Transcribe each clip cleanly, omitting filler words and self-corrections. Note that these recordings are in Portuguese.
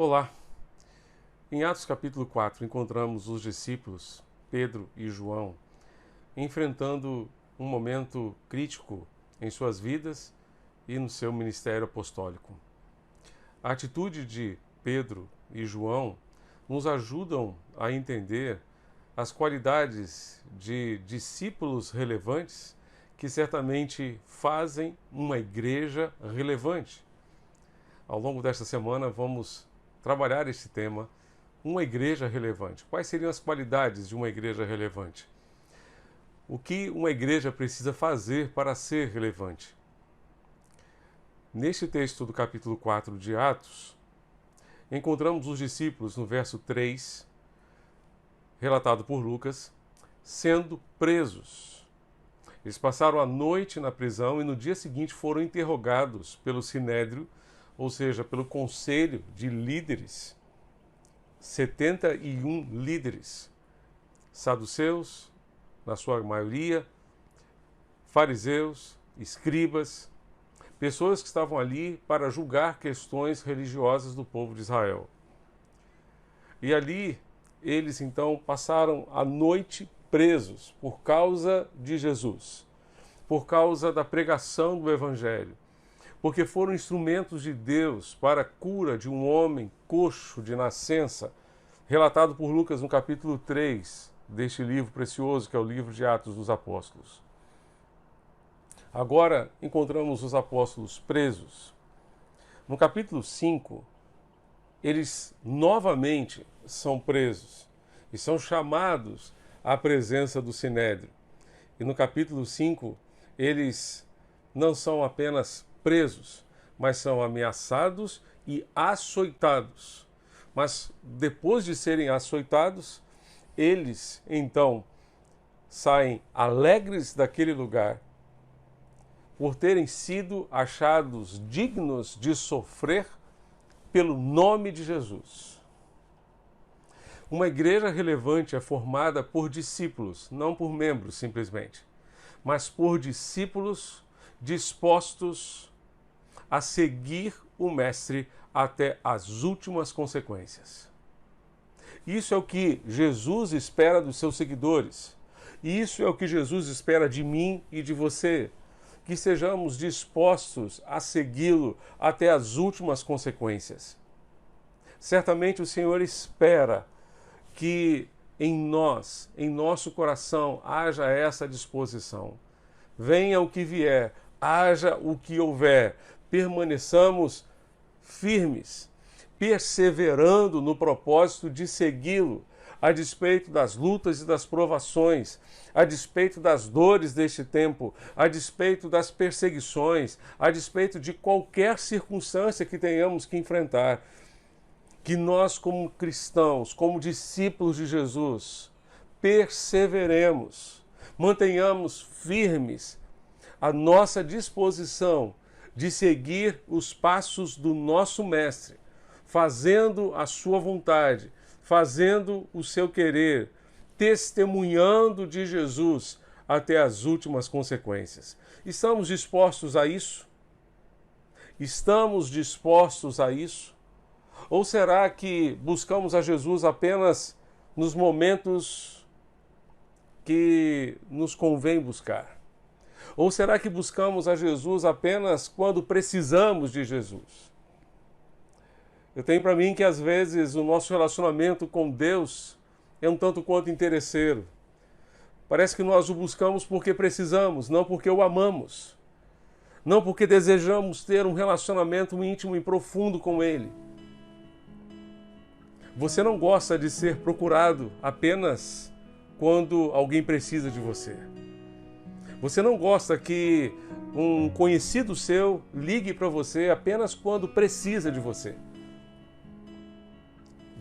Olá! Em Atos capítulo 4 encontramos os discípulos, Pedro e João, enfrentando um momento crítico em suas vidas e no seu ministério apostólico. A atitude de Pedro e João nos ajudam a entender as qualidades de discípulos relevantes que certamente fazem uma igreja relevante. Ao longo desta semana vamos trabalhar este tema, uma igreja relevante. Quais seriam as qualidades de uma igreja relevante? O que uma igreja precisa fazer para ser relevante? Neste texto do capítulo 4 de Atos, encontramos os discípulos no verso 3, relatado por Lucas, sendo presos. Eles passaram a noite na prisão e no dia seguinte foram interrogados pelo Sinédrio, ou seja, pelo conselho de líderes, 71 líderes, saduceus, na sua maioria, fariseus, escribas, pessoas que estavam ali para julgar questões religiosas do povo de Israel. E ali eles então passaram a noite presos por causa de Jesus, por causa da pregação do Evangelho, porque foram instrumentos de Deus para a cura de um homem coxo de nascença, relatado por Lucas no capítulo 3 deste livro precioso que é o livro de Atos dos Apóstolos. Agora encontramos os apóstolos presos. No capítulo 5, eles novamente são presos e são chamados à presença do Sinédrio. E no capítulo 5, eles não são apenas presos, mas são ameaçados e açoitados. Mas depois de serem açoitados, eles então saem alegres daquele lugar por terem sido achados dignos de sofrer pelo nome de Jesus. Uma igreja relevante é formada por discípulos, não por membros simplesmente, mas por discípulos dispostos a seguir o Mestre até as últimas consequências. Isso é o que Jesus espera dos seus seguidores. E isso é o que Jesus espera de mim e de você. Que sejamos dispostos a segui-lo até as últimas consequências. Certamente o Senhor espera que em nós, em nosso coração, haja essa disposição. Venha o que vier, haja o que houver, permaneçamos firmes, perseverando no propósito de segui-lo, a despeito das lutas e das provações, a despeito das dores deste tempo, a despeito das perseguições, a despeito de qualquer circunstância que tenhamos que enfrentar. Que nós, como cristãos, como discípulos de Jesus, perseveremos, mantenhamos firmes a nossa disposição de seguir os passos do nosso Mestre, fazendo a sua vontade, fazendo o seu querer, testemunhando de Jesus até as últimas consequências. Estamos dispostos a isso? Estamos dispostos a isso? Ou será que buscamos a Jesus apenas nos momentos que nos convém buscar? Ou será que buscamos a Jesus apenas quando precisamos de Jesus? Eu tenho para mim que às vezes o nosso relacionamento com Deus é um tanto quanto interesseiro. Parece que nós o buscamos porque precisamos, não porque o amamos. Não porque desejamos ter um relacionamento íntimo e profundo com Ele. Você não gosta de ser procurado apenas quando alguém precisa de você. Você não gosta que um conhecido seu ligue para você apenas quando precisa de você.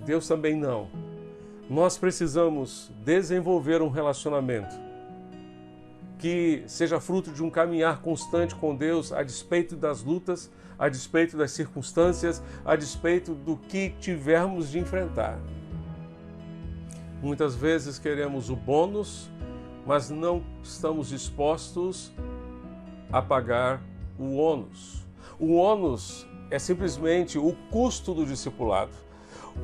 Deus também não. Nós precisamos desenvolver um relacionamento que seja fruto de um caminhar constante com Deus, a despeito das lutas, a despeito das circunstâncias, a despeito do que tivermos de enfrentar. Muitas vezes queremos o bônus, mas não estamos dispostos a pagar o ônus. O ônus é simplesmente o custo do discipulado.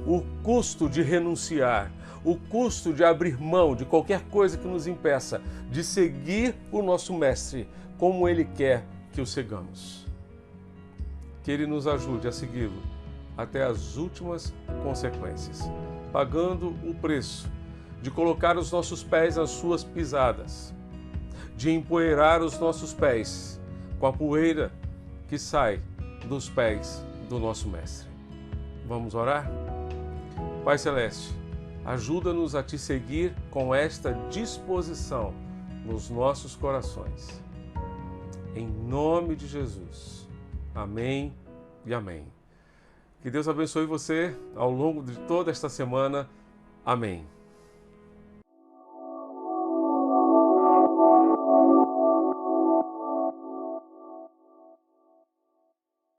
o custo de renunciar, o custo de abrir mão de qualquer coisa que nos impeça de seguir o nosso Mestre como Ele quer que o sigamos. Que Ele nos ajude a segui-lo até as últimas consequências, pagando o preço de colocar os nossos pés nas suas pisadas, de empoeirar os nossos pés com a poeira que sai dos pés do nosso Mestre. Vamos orar? Pai Celeste, ajuda-nos a te seguir com esta disposição nos nossos corações. Em nome de Jesus. Amém e amém. Que Deus abençoe você ao longo de toda esta semana. Amém.